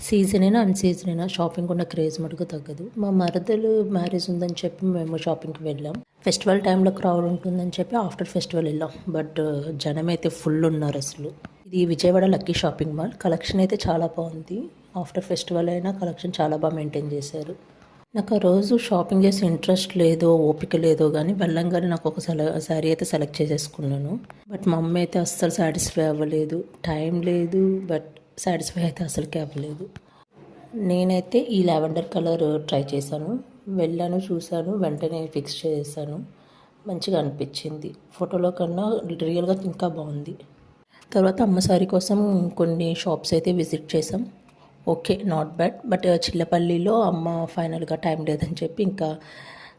Season అయినా అన్ season అయినా shopping ఉన్న క్రేజ్ మటుకు తగ్గదు. మా మరదలు మ్యారేజ్ ఉందని చెప్పి మేము షాపింగ్కి వెళ్ళాం. ఫెస్టివల్ టైంలో క్రౌడ్ ఉంటుందని చెప్పి ఆఫ్టర్ ఫెస్టివల్ వెళ్ళాం. బట్ జనం అయితే ఫుల్ ఉన్నారు అసలు. ఇది Vijayawada lucky shopping mall. Collection అయితే చాలా బాగుంది. ఆఫ్టర్ ఫెస్టివల్ అయినా కలెక్షన్ చాలా బాగా మెయింటైన్ చేశారు. నాకు ఆ రోజు షాపింగ్ చేసే ఇంట్రెస్ట్ లేదో ఓపిక లేదో కానీ వెళ్ళంగానే నాకు ఒక శారీ అయితే సెలెక్ట్ చేసేసుకున్నాను. బట్ మా అమ్మ అయితే అస్సలు సాటిస్ఫై అవ్వలేదు. టైం లేదు, బట్ సాటిస్ఫై అయితే అసలుకే అవ్వలేదు. నేనైతే ఈ లావెండర్ కలర్ ట్రై చేశాను. వెళ్ళాను, చూశాను, వెంటనే ఫిక్స్ చేశాను. మంచిగా అనిపించింది. ఫోటోలో కన్నా రియల్గా ఇంకా బాగుంది. తర్వాత అమ్మ సారీ కోసం కొన్ని షాప్స్ అయితే విజిట్ చేసాం. Okay, not bad. బట్ చిల్లపల్లిలో అమ్మ ఫైనల్గా టైం లేదని చెప్పి ఇంకా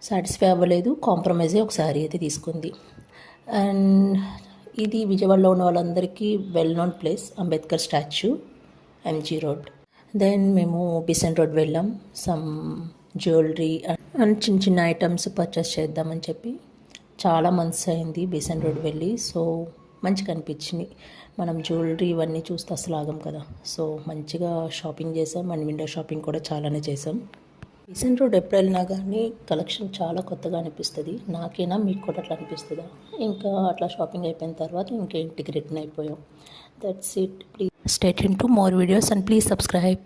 సాటిస్ఫై అవ్వలేదు. కాంప్రమైజ్ ఒక శారీ అయితే తీసుకుంది. అండ్ ఇది విజయవాడలో ఉన్న వాళ్ళందరికీ well known place, Ambedkar statue, MG road. Then మేము బిసెంట్ రోడ్ వెళ్ళాం. సమ్ జ్యువెలరీ అండ్ చిన్న చిన్న ఐటమ్స్ పర్చేస్ చేద్దామని చెప్పి. చాలా మంత్స్ అయింది బిసెంట్ రోడ్ వెళ్ళి. సో మంచిగా అనిపించింది. మనం జ్యువెలరీ ఇవన్నీ చూస్తే అసలు ఆగం కదా. సో మంచిగా షాపింగ్ చేసాం. అండ్ విండో షాపింగ్ కూడా చాలానే చేసాం. బిసెంట్ రోడ్ ఎప్పుడు వెళ్ళినా కానీ కలెక్షన్ చాలా కొత్తగా అనిపిస్తుంది. నాకైనా మీకు కూడా అట్లా అనిపిస్తుందా? ఇంకా అట్లా షాపింగ్ అయిపోయిన తర్వాత ఇంకా ఇంటికి రిటర్న్ అయిపోయాం. That's it. Please stay tune to more videos and please subscribe.